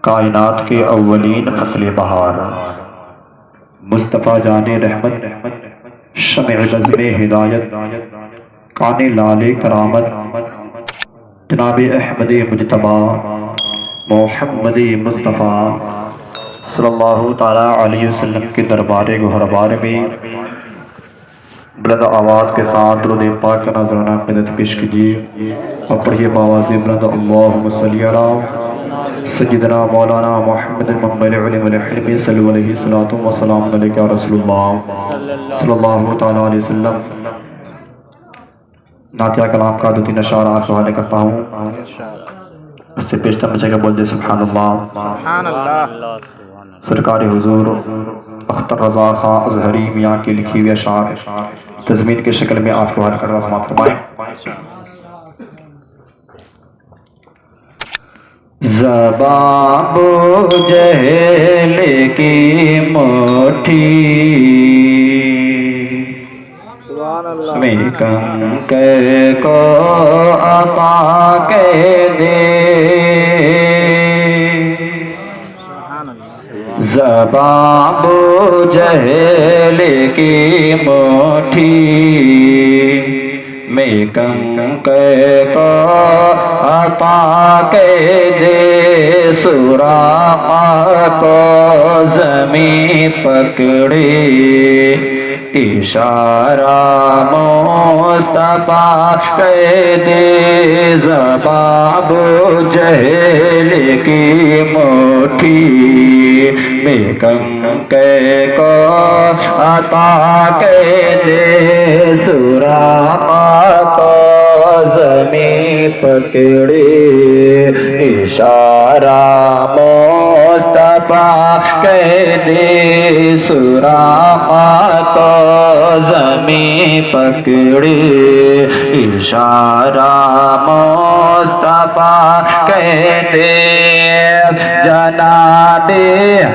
کائنات کے اولین فصل بہار، مصطفیٰ جان رحمت، شمع نظم ہدایت، کان لال کرامت، جناب احمد مجتبیٰ محمد مصطفیٰ صلی اللہ تعالیٰ علیہ وسلم کے دربار گہربار میں بلند آواز کے ساتھ درود پاک کا نذرانہ عقیدت پیش کیجیے اور پڑھیے باواز بلند اللہم صلی علی سیدنا مولانا محمد المنبع العلم والحلم صلی علیہ الصلوۃ والسلام علیک یا رسول اللہ صلی اللہ تعالیٰ علیہ وسلم۔ نعتیہ کلام کا 2-3 اشعار آپ حوالے کرتا ہوں، اس سے پیشتر بچے کے بول دے سبحان اللہ۔ سبحان اللہ۔ سرکار حضور اختر رضا خاں اظہری میاں کی لکھی ہوئی اشعار تضمین کی شکل میں آپ کو حوالے کر رہا سماعت فرمائیں۔ زبان بو جہل کی مٹھی میں کنکر کو عطا کے دے، زبان بو جہل کی مٹھی میں کنکر کو عطا کے دے، سراقہ کو زمین پکڑے، اشارہ مصطفیٰ کہہ دے، زبان بو جہل کی مٹھی میں کنکر کو عطا کہہ دے، سراقہ کو زمین پکڑے، اشارہ مصطفیٰ کہہ دے، سراقہ کو زمین پکڑے، اشارہ مصطفیٰ کہہ دے، جناب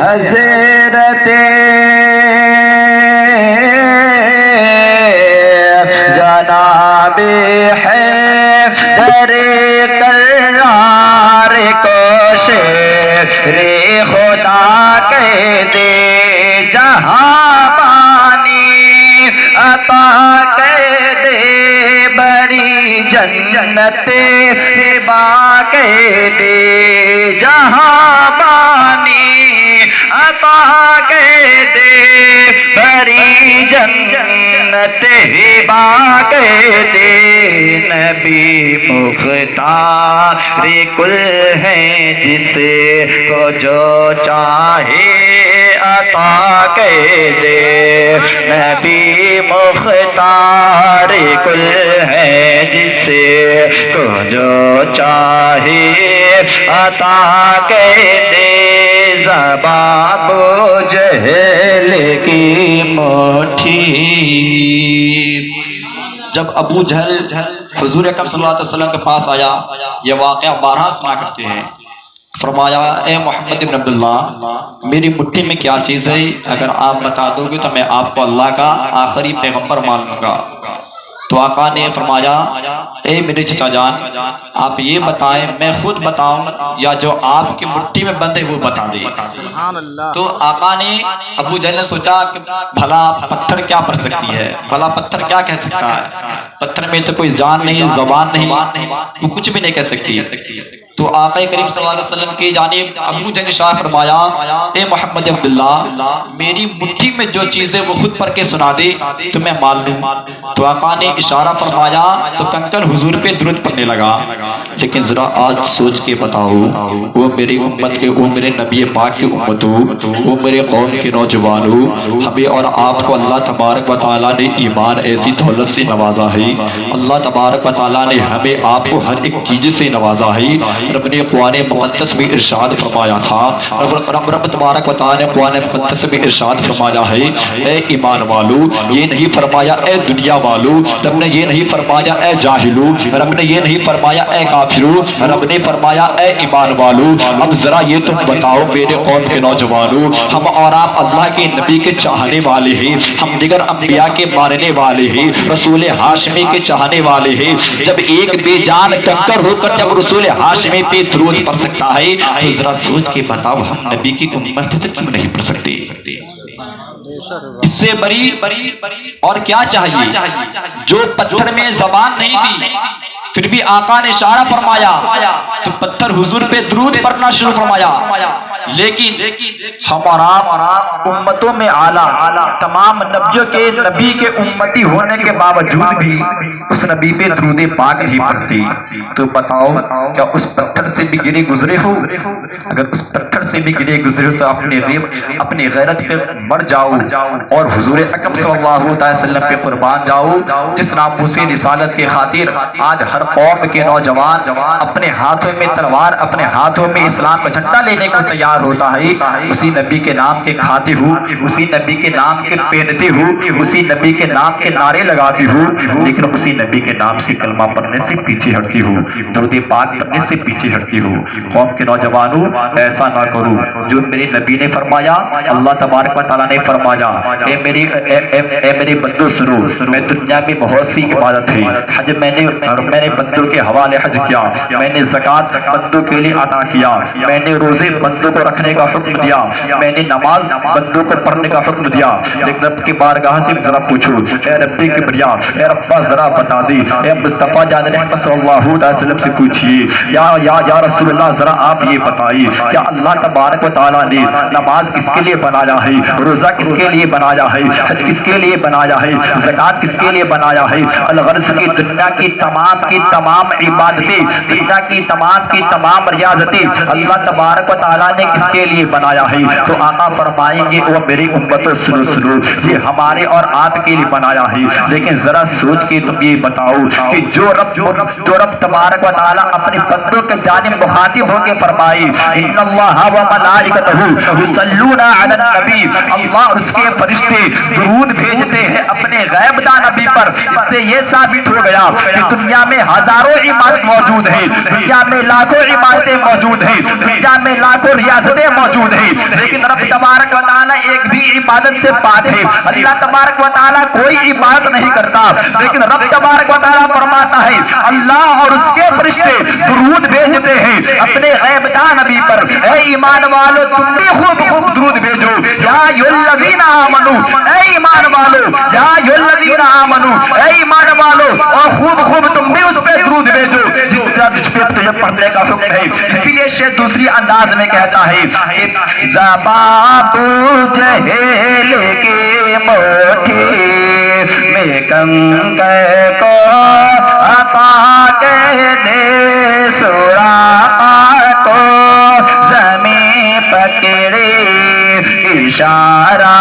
حضرت جناب حیدر کرار کو شیر خدا کہہ دے، جہاں پانی عطا کہہ دے، بڑی جنت ہبا کہہ دے، جہاں پانی عطا کہہ دے، بڑی جنت ہبا کہہ دے، نبی مختار کل ہیں، جس کو جو چاہے عطا کہہ دے، نبی مختار کل ہے، جس کو جو چاہے عطا کہہ دے، زبان بو جہل کی مٹھی۔ جب ابو جہل حضور اکرم صلی اللہ علیہ وسلم کے پاس آیا، یہ واقعہ بارہا سنا کرتے ہیں، فرمایا اے محمد بن عبداللہ میری مٹھی میں کیا چیز ہے، اگر آپ بتا دو گے تو میں آپ کو اللہ کا آخری پیغمبر مان لوں گا۔ تو آقا نے فرمایا اے میرے چچا جان آپ یہ بتائیں، میں خود بتاؤں یا جو آپ کی مٹھی میں بند ہے وہ بتا دے۔ تو آقا نے ابو جہل نے سوچا کہ بھلا پتھر کیا پڑھ سکتی ہے، بھلا پتھر کیا کہہ سکتا ہے، پتھر میں تو کوئی جان نہیں، زبان نہیں، وہ کچھ بھی نہیں کہہ سکتی۔ تو آقا کریم صلی اللہ علیہ وسلم کی جانب ابو جہل نے شاہ فرمایا اے محمد عبداللہ میری مٹھی میں جو چیز ہے وہ خود پڑھ کے سنا دے تو میں مان لوں۔ تو آقا نے اشارہ فرمایا تو کنکر حضور پہ درود پڑھنے لگا۔ لیکن ذرا آج سوچ کے بتاؤ، وہ میری امت کے، وہ میرے نبی پاک کی امت ہو، وہ میرے قوم کے نوجوان ہو، ہمیں اور آپ کو اللہ تبارک و تعالیٰ نے ایمان ایسی دولت سے نوازا ہے، اللہ تبارک و تعالیٰ نے ہمیں آپ کو ہر ایک چیز سے نوازا ہے۔ رب نے قرآن مقدس میں ارشاد فرمایا تھا، رب تبارک و تعالیٰ نے قرآن مقدس میں ارشاد فرمایا ہے اے ایمان والو، یہ نہیں فرمایا اے دنیا والو، رب نے یہ نہیں فرمایا اے جاہلو، رب نے یہ نہیں فرمایا اے کافرو، رب نے فرمایا اے ایمان والو۔ اب ذرا یہ تم بتاؤ میرے قوم کے نوجوانوں، ہم اور آپ اللہ کے نبی کے چاہنے والے ہیں، ہم دیگر انبیاء کے ماننے والے ہیں، رسول ہاشمی کے چاہنے والے ہیں، جب ایک بے جان کنکر ہو کر جب رسول ہاشمی اپنے پہ درود پڑھ سکتا ہے تو ذرا سوچ کے بتاؤ ہم نبی کی امت تو کیوں نہیں پڑھ سکتے؟ اس سے بری اور کیا چاہیے؟ جو پتھر میں زبان نہیں تھی پھر بھی آقا نے اشارہ فرمایا تو پتھر حضور پہ درود پڑھنا شروع فرمایا. لیکن ہمارا امتوں میں اعلیٰ تمام نبیوں کے نبی کے امتی ہونے کے باوجود بھی اس نبی پہ درود پاک نہیں پڑھتے. تو بتاؤ کیا اس پتھر سے بھی گرے گزرے ہو؟ اگر اس پتھر سے بھی گرے گزرے ہو تو اپنی غیرت پہ مر جاؤ اور حضور اکرم صلی اللہ علیہ وسلم پہ قربان جاؤ. جس ناموس رسالت کے خاطر آج ہر قوم کے نوجوان اپنے ہاتھوں میں تلوار اپنے ہاتھوں میں اسلام کا جھنڈا لینے کو تیار ہوتا ہے، اسی نبی کے نام کے کھاتے ہو، اسی نبی کے نام کے پہنتے ہو، اسی نبی کے نام کے نعرے لگاتے ہو، لیکن اسی نبی کے نام سے کلمہ پڑھنے سے پیچھے ہٹتی ہو، درود پاک پڑھنے سے پیچھے ہٹتی ہو. قوم کے نوجوانوں ایسا نہ کرو. جو میرے نبی نے فرمایا، اللہ تبارک و تعالیٰ نے فرمایا، اے میرے بندو سنو، میں دنیا میں بہت سی عبادت ہے، حج میں نے بندوں کے حوالے حج کیا، میں نے زکوٰۃ بندوں کے لیے ادا کیا، میں نے روزے بندوں کو رکھنے کا حکم دیا، میں نے نماز بندوں کو پڑھنے کا حکم دیا. لیکن رب کی بارگاہ سے ذرا پوچھو، اے رب کبریا، اے ربا ذرا بتا دی، اے مصطفیٰ جان رحمت صلی اللہ علیہ وسلم سے پوچھئے، یا رسول اللہ ذرا آپ یہ بتائیے، کیا اللہ تبارک و تعالیٰ نے نماز کس کے لیے بنایا ہے، روزہ کس کے لیے بنایا ہے، حج کس کے لیے بنایا ہے، زکوٰۃ کس کے لیے بنایا ہے؟ الغرض کی دنیا کی تمام عبادتیں، دنیا کی تمام ریاضتیں اللہ تبارک و تعالیٰ نے کس کے لیے بنایا ہے؟ تو آقا فرمائیں گے وہ میری امتوں سنو، یہ ہمارے اور آپ کے لیے بنایا ہے. لیکن ذرا سوچ کے تم یہ بتاؤ کہ جو رب تبارک و تعالیٰ اپنے بندوں کے جانب مخاطب ہو کے فرمائی، ان اللہ و ملائکتہ یصلون علی النبی، اللہ اور اس کے فرشتے درود بھیجتے ہیں اپنے غیب دان نبی پر. اس سے یہ ثابت ہو گیا کہ دنیا میں ہزاروں عبادت موجود ہیں، دنیا میں لاکھوں عبادتیں موجود ہیں، دنیا میں لاکھوں ریاستیں موجود ہیں، لیکن رب تبارک و تعالیٰ ایک بھی عبادت سے پاک ہے. اللہ تبارک و تعالیٰ کوئی عبادت نہیں کرتا، لیکن رب تبارک و تعالیٰ فرماتا ہے اللہ اور اس کے فرشتے درود بھیجتے ہیں اپنے غیب دان نبی پر. اے ایمان والو تم بھی خوب درود بھیجو. یا ایھالذین آمنو، اے ایمان والو، یا ایھالذین آمنو، اے ایمان والو، اور خوب تم بھی اس پہ درود بھیجو جس پہ تجھے پڑھنے کا حکم ہے. اسی لیے شیخ دوسری انداز میں کہتا ہے کہ زبان جہل کے موٹھی میں کنکے کو عطا کہہ دے، سورا کو زمین پکڑے، اشارہ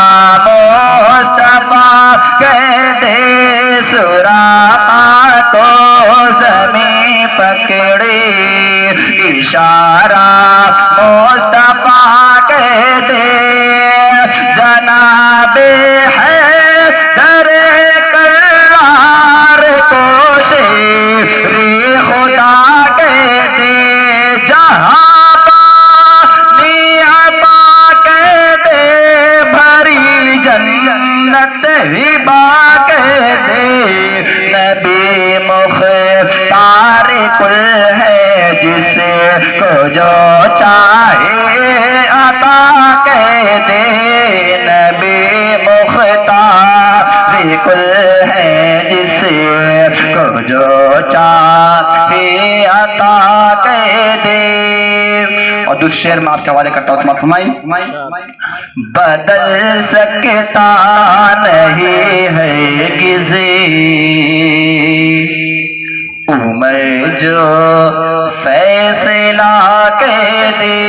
مصطفیٰ کہہ دے، سورا کو زمین پکڑے، اشارہ مصطفیٰ کہہ دے، جناب ہے در کرار کو شیر خدا کہہ دے، جہاں پانی عطا کہہ دے، بھری جنت ہبا کہہ دے، نبی مختار کل ہے جس کو جو چاہے عطا کہہ دے، نبی مختار کل ہے جس کو جو چاہے عطا کہہ دے. اور دوسرے شعر میں آپ کے حوالے کرتا ہوں، سماعت فرمائیں. بدل سکتا نہیں ہے کسی عمر جو فیصلہ کہہ دے،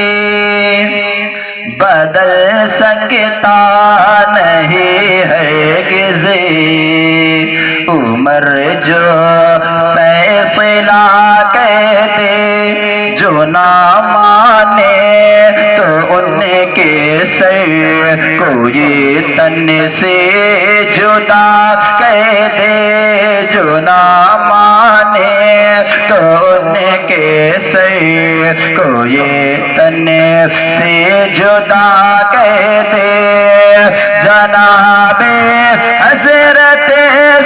بدل سکتا نہیں ہے کسی عمر جو فیصلہ کہہ دے، جو نہ مانے تو ان کے سر کو یہ تن سے جدا کہہ دے، جو نہ مانے تو ان کے سر کو یہ تن سے جدا کہہ دے، جناب حضرت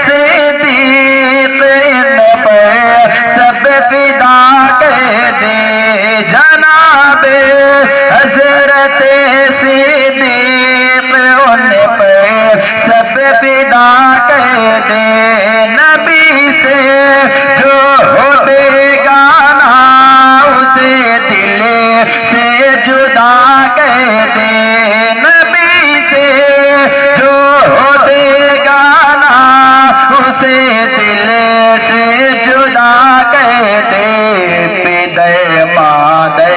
صدیق ان پر سب فدا کہہ دے، جناب حضرت صدیق ان پہ سب فدا کر دے نبی سے جو ہو بیگانہ اسے دل سے جدا کر دے نبی سے جو ہو بیگانہ اسے دل سے جدا کر دے پدر مادر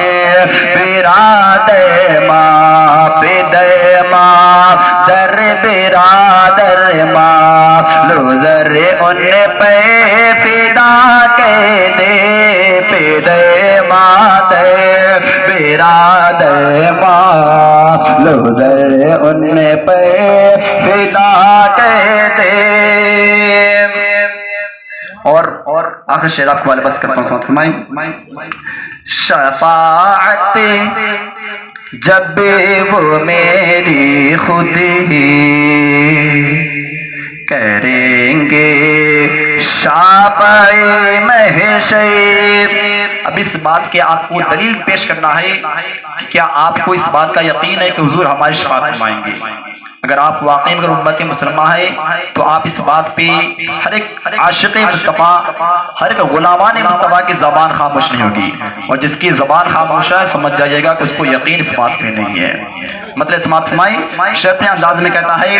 برادر ماں پدر مادر برادر ماں لوزر ان پہ فدا کر دے پدر مادر برادر ماں لوزر ان پہ فدا کر دے. اور آخر شعر آپ کو والے بس کرتا ہوں سماعت فرمائیں. شفاعت جب وہ میری خود ہی کریں گے شافعِ محشر. اب اس بات کے آپ کو دلیل پیش کرنا ہے کہ کیا آپ کو اس بات کا یقین ہے کہ حضور ہماری شفاعت فرمائیں گے. اگر آپ واقعی اگر امت مسلمہ ہے تو آپ اس بات پہ ہر ایک عاشق مصطفیٰ ہر ایک غلامان مصطفیٰ کی زبان خاموش نہیں ہوگی, اور جس کی زبان خاموش ہے سمجھ جائے گا کہ اس کو یقین اس بات پہ نہیں ہے. مطلب سماعت فرمائیں. شیخ اپنے انداز میں کہتا ہے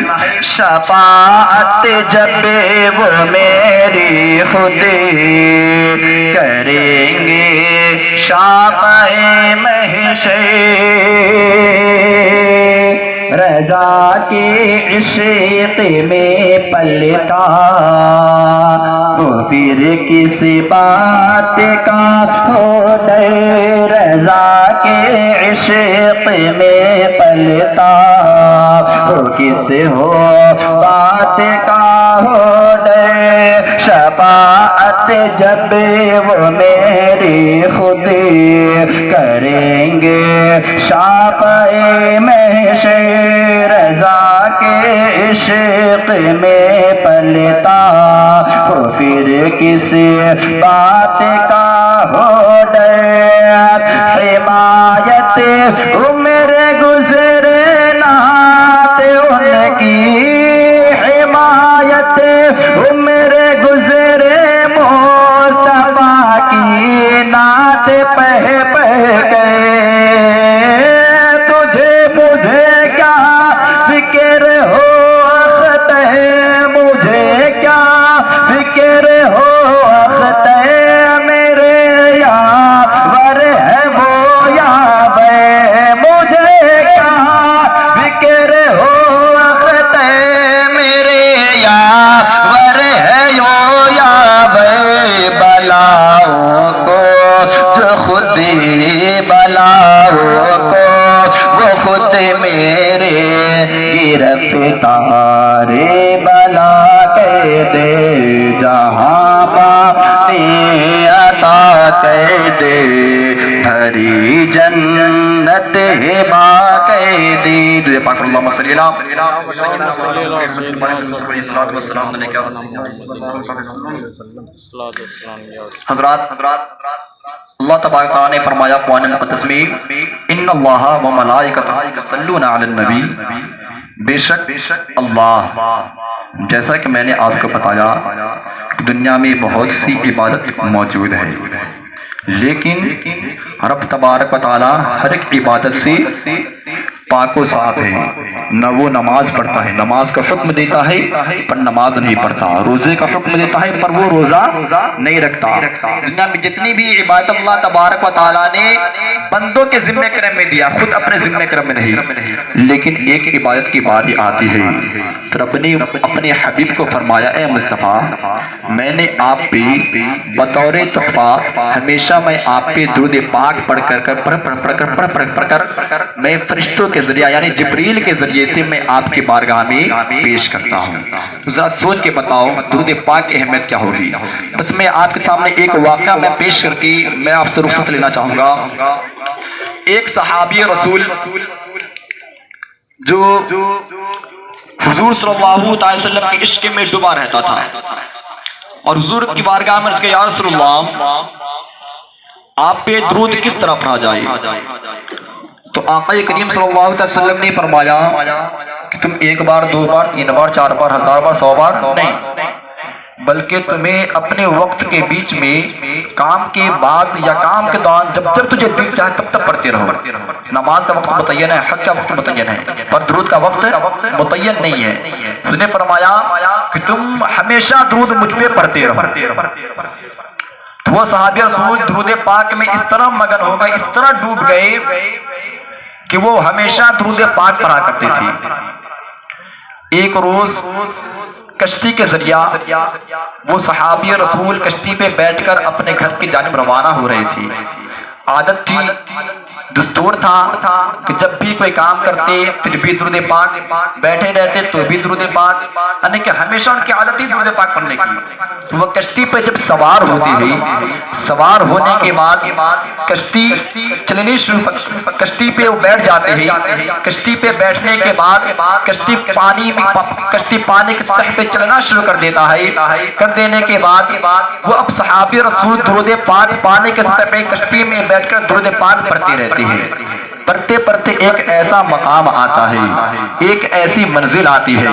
شفاعت جب وہ میری خود کریں گے شافعِ محشر رضا کے عشق میں پلتا وہ پھر کس بات کا ہو ڈر. رضا کے عشق میں پلتا وہ کس ہو بات کا ہو ڈر. شفاعت جب وہ میری خود کریں گے شافعِ محشر رضا کے عشق میں پلتا وہ پھر کس بات کا ہو ڈر. حمایت عمر گزرنا ان کی حمایت عمر گزرے مصطفیٰ کی نعت پڑھ پڑھ گئے. تجھے مجھے کیا فکر ہو اختر مجھے کیا فکر ہو اختر میرے یاور ہے وہ یاور. مجھے کیا فکر ہو اختر میرے یاور ہے وہ یاور. بلاؤں کو جو خود بلاؤں کو وہ خود میرے گرفتار بلا کر دے. جہاں پانی عطا کر دے ہری جنت با کر دے. پاک اللہم صلی اللہ حضرات اللہ تبارک تعالیٰ نے فرمایا قرآن مقدس میں ان اللہ و ملائکتہ یصلون علی النبی. بے شک اللہ, جیسا کہ میں نے آپ کو بتایا دنیا میں بہت سی عبادت موجود ہے, لیکن رب تبارک و تعالیٰ ہر ایک عبادت سے پاک و صاف ہے. نہ وہ نماز پڑھتا ہے, نماز کا حکم دیتا ہے پر نماز نہیں پڑھتا, روزے کا حکم دیتا ہے پر وہ روزہ نہیں رکھتا. دنیا میں جتنی بھی عبادت اللہ تبارک و تعالیٰ نے بندوں کے ذمہ کرم میں دیا, خود اپنے ذمہ کرم میں نہیں. لیکن ایک عبادت کی باری آتی ہے تو رب نے اپنے حبیب کو فرمایا اے مصطفیٰ میں نے آپ پہ بطور تحفہ ہمیشہ میں آپ پہ درود پاک پڑھ کر میں فرشتوں کے ذریعہ یعنی جبریل کے ذریعے سے میں آپ کی بارگاہ میں پیش کرتا ہوں. ذرا سوچ کے بتاؤ درود پاک کی اہمیت کیا ہوگی. بس میں آپ کے سامنے ایک واقعہ میں پیش کر کے میں آپ سے رخصت لینا چاہوں گا. ایک صحابی رسول جو حضور صلی اللہ علیہ وسلم کے عشق میں ڈوبا رہتا تھا اور حضور کی بارگاہ میں اس کے یا رسول اللہ آپ پہ درود کس طرح پڑھا جائے؟ تو آقا کریم صلی اللہ علیہ وسلم نے فرمایا کہ تم ایک بار، دو بار، تین بار، چار بار، ہزار بار، 100 بار نہیں، بلکہ تمہیں اپنے وقت کے بیچ میں، کام کے بعد یا کام کے دوران، جب جب تجھے دل چاہے تب تب پڑھتے رہو۔ نماز کا وقت متعین ہے، حج کا وقت متعین ہے، پر درود کا وقت متعین نہیں ہے۔ اس نے فرمایا کہ تم ہمیشہ درود مجھ پہ پڑھتے رہو۔ تو وہ صحابی رسول درود پاک میں اس طرح مگن ہو گئے، اس طرح ڈوب گئے کہ وہ ہمیشہ درود پاک پڑھا کرتے تھے۔ ایک روز کشتی کے ذریعہ وہ صحابی رسول کشتی پہ بیٹھ کر اپنے گھر کی جانب روانہ ہو رہے تھے۔ عادت تھی، دستور تھا کہ جب بھی کوئی کام کرتے پھر بھی درود پاک، بیٹھے رہتے تو بھی درود پاک، یعنی کہ ہمیشہ ان کی عادت ہی درود پاک پڑھنے کی۔ تو وہ کشتی پہ جب سوار ہوتے ہیں، سوار ہونے کے بعد کشتی چلنی شروع، کشتی پہ وہ بیٹھ جاتے ہیں۔ کشتی پہ بیٹھنے کے بعد کشتی پانی کے سطح پہ چلنا شروع کر دیتا ہے۔ کر دینے کے بعد وہ اب صحابی رسول درود پاک پانی کے سطح پہ کشتی میں بیٹھ کر درود پاک پڑھتے رہتے ہیں۔ پڑھتے پڑھتے ایک ایسا مقام آتا ہے، ایک ایسی منزل آتی ہے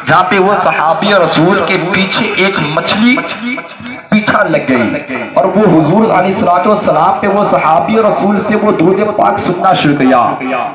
جہاں پہ وہ صحابی رسول کے پیچھے ایک مچھلی پیچھا لگ گئی، اور وہ حضور علیہ السلام پہ وہ صحابی رسول سے وہ درود پاک سننا شروع کیا۔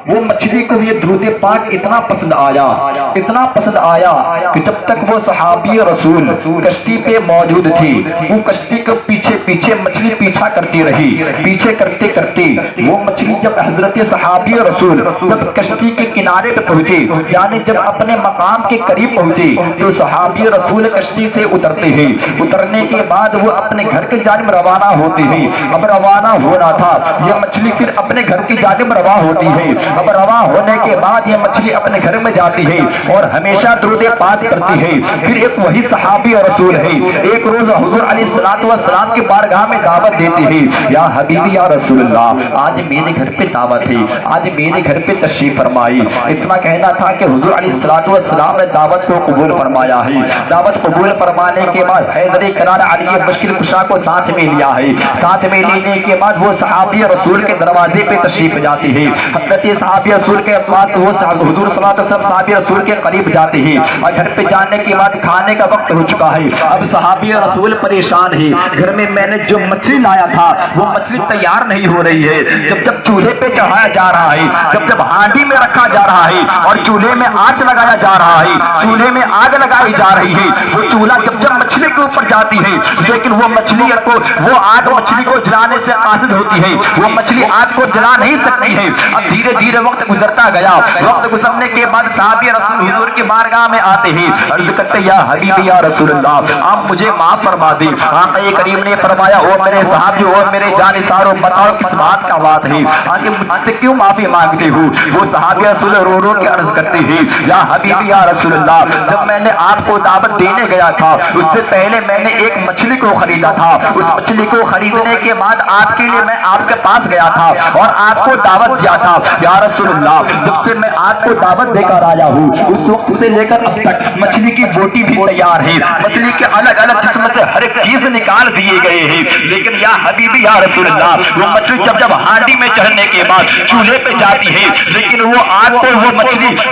وہ مچھلی کو یہ درود پاک اتنا پسند آیا، اتنا پسند آیا کہ جب تک وہ صحابی رسول کشتی پہ موجود تھی، وہ کشتی کے پیچھے پیچھے مچھلی پیچھا کرتی رہی۔ پیچھے کرتے کرتے وہ مچھلی جب حضرت صحابی رسول جب کشتی کے کنارے پہ پہنچے، یعنی جب اپنے مقام کے قریب پہنچے، تو صحابی رسول کشتی سے اترتے ہیں۔ اترنے کے بعد وہ اپنے گھر کے جانب روانہ ہوتے ہیں۔ اب روانہ ہونا تھا، یہ مچھلی پھر اپنے گھر کی جانب رواں ہوتی ہے۔ اب رواں ہونے کے بعد یہ مچھلی اپنے گھر میں جاتی ہے اور ہمیشہ درود پاک کرتی ہے۔ پھر ایک وہی صحابی رسول ہے، ایک روز حضور علیہ السلام کی بارگاہ میں دعوت دیتے ہیں، یا حبیبی یا رسول اللہ، آج میرے گھر پہ دعوت ہے، آج میرے گھر پہ تشریف فرمائی۔ اتنا کہنا تھا کہ حضور علیہ السلام نے دعوت کو قبول فرمایا ہے۔ دعوت قبول فرمانے کے بعد حیدر کرار علی مشکل کشا کو ساتھ میں لیا ہے۔ ساتھ میں لینے کے بعد وہ صحابی رسول کے دروازے پہ تشریف جاتے ہیں۔ حضرت صحابی رسول کے پاس وہ حضور صلی اللہ علیہ وسلم صحابی رسول کے قریب جاتے ہیں، اور گھر پہ جانے کے بعد کھانے کا وقت ہو چکا ہے۔ اب صحابی رسول پریشان ہے، گھر میں میں نے جو مچھلی لایا تھا وہ مچھلی تیار نہیں ہو رہی ہے۔ جب جب چولہے پہ چڑھایا جا رہا ہے، جب جب ہانڈی میں رکھا جا رہا ہے اور چولہے میں آگ لگایا جا رہا ہے، چولہے میں آگ لگائی جا رہی ہے، وہ چولہا جب جب مچھلی کے اوپر جاتی ہے، لیکن وہ مچھلی کو، وہ آگ مچھلی کو جلانے سے قاصد ہوتی ہے، وہ مچھلی آگ کو جلا نہیں سکتی ہے۔ اب دھیرے دھیرے وقت گزرتا گیا۔ وقت گزرنے کے بعد صحابی رسول حضور کی بارگاہ میں آتے ہیں، عرض کرتے یا حبیبی یا رسول اللہ، آپ مجھے معاف فرما دیں۔ آقا کریم نے فرمایا، او میرے صحابی اور میرے جانثاروں، بتاؤ کس بات کا بات ہے، آگے مجھ سے کیوں معافی مانگتے ہو؟ وہ صحابی رسول رو رو کے عرض کرتے ہیں، یا حبیبی یا رسول اللہ، جب میں نے آپ کو دعوت دینے گیا تھا اس سے پہلے میں نے ایک مچھلی کو خریدا تھا۔ اس مچھلی کو خریدنے کے بعد آپ کے لیے میں آپ کے پاس گیا تھا اور آپ کو دعوت دیا تھا۔ یا رسول اللہ، جب سے میں آپ کو دعوت دے کر آیا ہوں اس وقت سے لے کر اب تک مچھلی کی بوٹی بھی تیار ہے، مچھلی کے الگ الگ جسم سے ہر ایک چیز نکال دیے گئے ہیں، لیکن یا حبیبی یا رسول اللہ، وہ مچھلی جب جب ہانڈی میں چڑھنے کے بعد چولہے پہ جاتی ہے، لیکن وہ آگ کو،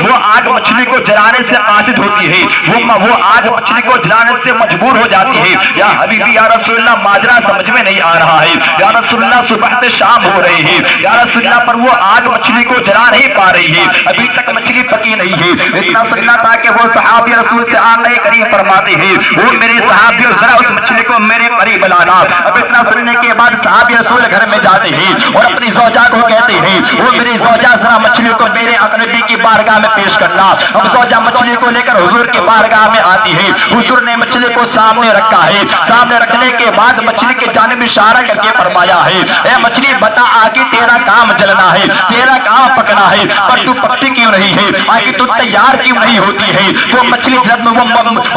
وہ آگ مچھلی کو جلانے سے قاصد ہوتی ہے، وہ آگ مچھلی کو جلانے سے مجبور ہو جاتی ہے۔ یا حبیبی یا رسول اللہ، ماجرا سمجھ میں نہیں آ رہا ہے، یا رسول اللہ صبح سے شام ہو رہی ہے، یا رسول اللہ، پر وہ آگ مچھلی کو جلا نہیں پا رہی ہے، ابھی تک مچھلی پکی نہیں ہے۔ اتنا سننا تھا کہ وہ صحابی رسول سے آقا کریم فرماتے ہیں، وہ میرے صحابی ذرا اس مچھلی کو میرے قریب لانا۔ اب اتنا سننے کے بعد صحابی رسول گھر میں جاتے ہیں اور اپنی زوجہ کو کہتے ہیں، وہ میری زوجہ ذرا مچھلی کو میرے اقربی کی بارگاہ میں پیش کرنا۔ اب زوجہ مچھلی کو لے کر حضور کی بارگاہ میں آتی ہے، حضور نے مچھلی کو سامنے رکھا ہے، سامنے رکھنے کے بعد مچھلی کے جانب اشارہ کر کے فرمایا ہے، اے مچھلی بتا آگے تیرا کام جلنا ہے، تیرا کام پکنا ہے، پر تو پکتی کیوں نہیں ہے، آگے تو تیار کیوں نہیں ہوتی ہے؟ وہ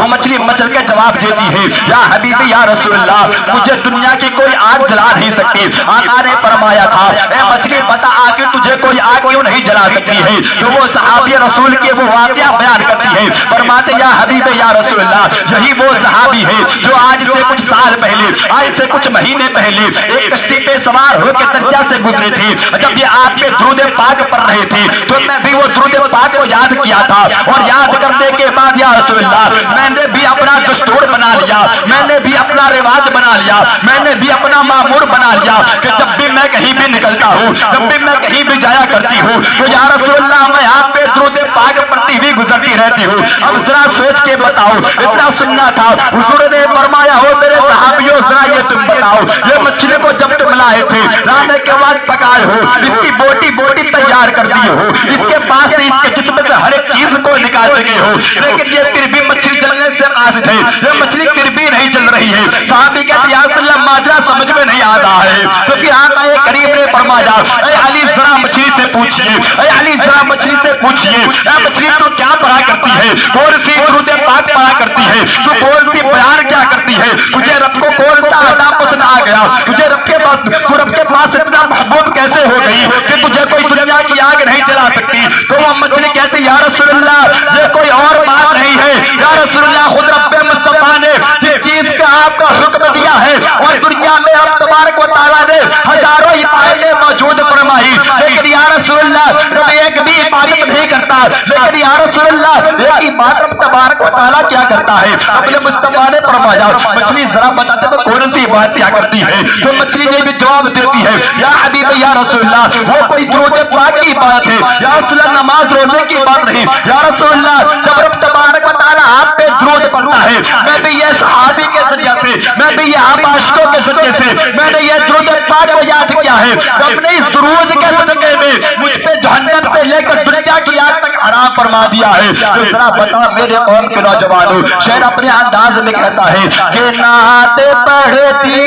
مچھلی مچل کے جواب دیتی ہے، یا حبیبی یا رسول اللہ، مجھے دنیا کی کوئی آگ جلا نہیں سکتی۔ آقا نے فرمایا تھا، اے مچھلی بتا آگے تجھے کوئی آگ کیوں نہیں جلا سکتی ہے، تو وہ صحابی رسول کے وہ واقعہ بیان کرتی ہے، فرماتے یا حبیب یا رسول اللہ، یہی وہ صحابی ہے جو آج سے کچھ سال پہلے، آج سے کچھ مہینے پہلے ایک کشتی پہ سوار ہو کے دریا سے گزرے تھے، جب یہ آپ پہ درود پاک پڑھ رہے تھے تو میں بھی وہ درود پاک کو یاد کیا تھا، اور یاد کرنے کے بعد یا رسول اللہ میں نے بھی اپنا دستور بنا لیا، میں نے بھی اپنا رواج بنا لیا، میں نے بھی اپنا معمول بنا لیا کہ جب بھی میں کہیں بھی نکلتا ہوں، جب بھی میں کہیں بھی جایا کرتی ہوں تو یا رسول اللہ میں آپ پہ درود پاک پڑھتی ہوئی گزرتی رہتی ہوں۔ اب ذرا سوچ کے بتاؤ، اتنا سننا تھا، حضور نے فرمایا ہو میرے صحابیوں ذرا یہ تم بتاؤ، یہ مچھلی کو جب تم لائے تھے لانے کے بعد پکائے ہو، اس کی بوٹی بوٹی تیار کر دی ہو، اس کے پاس سے اس کے جسم سے ہر ایک چیز کو نکال چکے ہو، لیکن یہ پھر بھی مچھلی جلنے سے قاصد ہے، یہ مچھلی پھر بھی نہیں جل رہی ہے۔ صحابی کہتے یا رسول اللہ ماجرا سمجھ میں نہیں آ رہا ہے، تو پھر آقا کریم نے فرمایا اے علی ذرا مچھلی سے پوچھئے، اے علی ذرا مچھلی سے پوچھئے اے مچھلی تو کیا پڑھا کرتی ہے، کون سی درود پاک پڑھا کرتی ہے، تو کون سی بیان کیا کرتی ہے، تجھے رب کو کون سا عطا پسند آ گیا، تجھے رب کے پاس اتنا محبوب کیسے ہو گئی کہ تجھے کوئی دنیا کی آگ نہیں جلا سکتی۔ تو وہ مچھلی کہتی یا رسول اللہ یہ کوئی اور بات نہیں ہے، یا رسول اللہ خود رب مصطفیٰ نے جس چیز کا آپ کا حکم دیا ہے اور دنیا میں اب تبارک و تعالیٰ نے ہزاروں عبادتیں موجود فرمائی، لیکن یا رسول اللہ رب ایک بھی عبادت نہیں کرتا، لیکن یا رسول اللہ ایک عبادت تبارک و تعالیٰ کیا کرتا ہے۔ اپنے مصطفیٰ نے فرمایا مچھلی ذرا بتاتے تو کون سی بات کیا کرتی ہے، تو مچھلی نے بھی جواب دیتی ہے یا حبیب یا رسول اللہ وہ کوئی درود پاک کی بات ہے، یا رسول اللہ نماز روزے کی بات نہیں، یا رسول اللہ جب رب تبارک و تعالیٰ آپ پہ درود پڑھتا ہے، میں بھی یہ صحابی کے ذریعے سے، میں بھی یہ آپ عاشقوں کے ذریعے سے میں نے یہ درود پاک کو یاد کیا ہے، رب نے اس درود کے صدقے میں مجھ پہ جہنم سے لے کر دنیا کی آگ تک حرام فرما دیا ہے۔ تو ذرا بتا میرے قوم کے نوجوانوں، شعر اپنے انداز میں کہتا ہے کہ نعت پڑھتی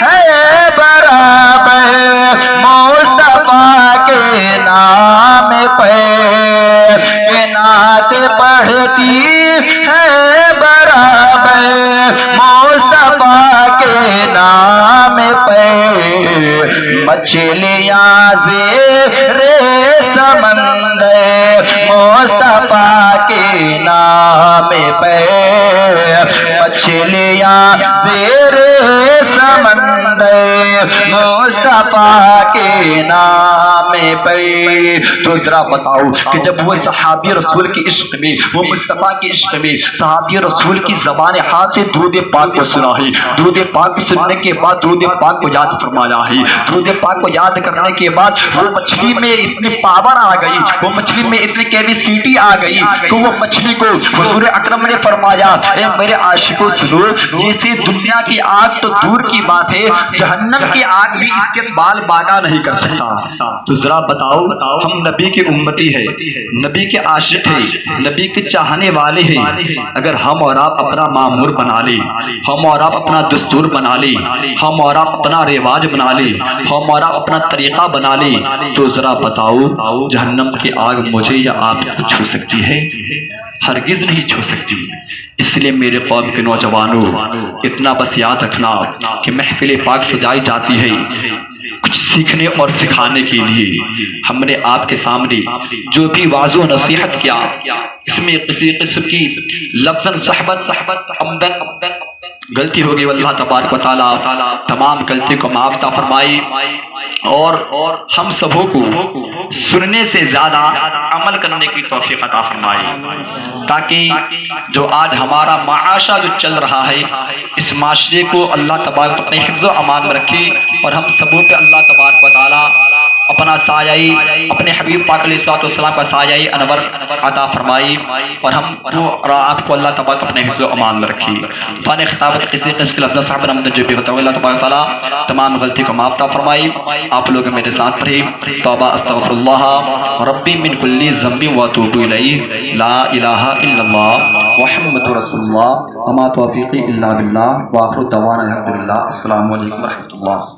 ہے برابر مصطفیٰ کے نام پہ، کہ نعت پڑھتی ہے برابر مصطفیٰ کے نام پہ، مچھلیاں زیر سمندر مصطفیٰ کے نام پہ، مچھلیاں زیر سمندر مصطفیٰ کے نام پہ۔ تو ذرا بتاؤ کہ جب وہ صحابی رسول کے عشق میں، وہ مصطفیٰ کے عشق میں صحابی رسول کی زبان حال سے درود پاک کو سنا ہے، درود پاک کو سننے کے بعد درود پاک کو یاد فرمایا ہے، درود پاک کو یاد کرنے کے بعد وہ مچھلی میں اتنی پاور آ گئی، وہ مچھلی میں اتنی کیپیسٹی آ گئی کہ وہ مچھلی کو حضور اکرم نے فرمایا اے میرے عاشقوں سنو، جیسے دنیا کی آگ تو دور کی بات ہے، جہنم کی آگ بھی اس کے بال باغا نہیں کر سکتا۔ تو ذرا بتاؤ ہم نبی کے امتی ہے، نبی کے عاشق ہے، نبی کے چاہنے والے ہیں، اگر ہم اور آپ اپنا معمول بنا لیں، ہم اور آپ اپنا دستور بنا لیں، ہم اور آپ اپنا رواج بنا لیں، ہم اور آپ اپنا طریقہ بنا لیں، تو ذرا بتاؤ جہنم کی آگ مجھے یا آپ کو چھو سکتی ہے؟ ہرگز نہیں چھو سکتی۔ اس لیے میرے قوم کے نوجوانوں اتنا بس یاد رکھنا کہ محفل پاک سجائی جاتی ہے کچھ سیکھنے اور سکھانے کے لیے۔ ہم نے آپ کے سامنے جو بھی واضح و نصیحت کیا اس میں کسی قسم کی لفظاً صحبت عمدن غلطی ہوگی، اللہ تبارک و تعالیٰ تمام غلطی کو معاف عطا فرمائے، اور ہم سبوں کو سننے سے زیادہ عمل کرنے کی توفیق عطا فرمائے، تاکہ جو آج ہمارا معاشرہ جو چل رہا ہے اس معاشرے کو اللہ تبارک اپنے حفظ و امان میں رکھے، اور ہم سبوں پہ اللہ تبارک و تعالیٰ اپنا سایہ، اپنے حبیب پاک علیہ الصلوۃ والسلام کا سایہ انور عطا فرمائی، اور ہم کو اور آپ کو اللہ تبارک اپنے حفظ و امان میں رکھی۔ فان خطابت کسی قسم کے لفظ صاحب رحمت جو بھی ہوتا ہے، اللہ تبارک تعالیٰ تمام غلطی کو معاف عطا فرمائی۔ آپ لوگ میرے ساتھ پڑھیں توبہ استغفر اللہ ربی من کل ذنب واتوب الیہ، لا الہ الا اللہ محمد رسول اللہ، وما توفیقی الا باللہ، وآخر دعوانا الحمدللہ۔ السلام علیکم ورحمۃ اللہ۔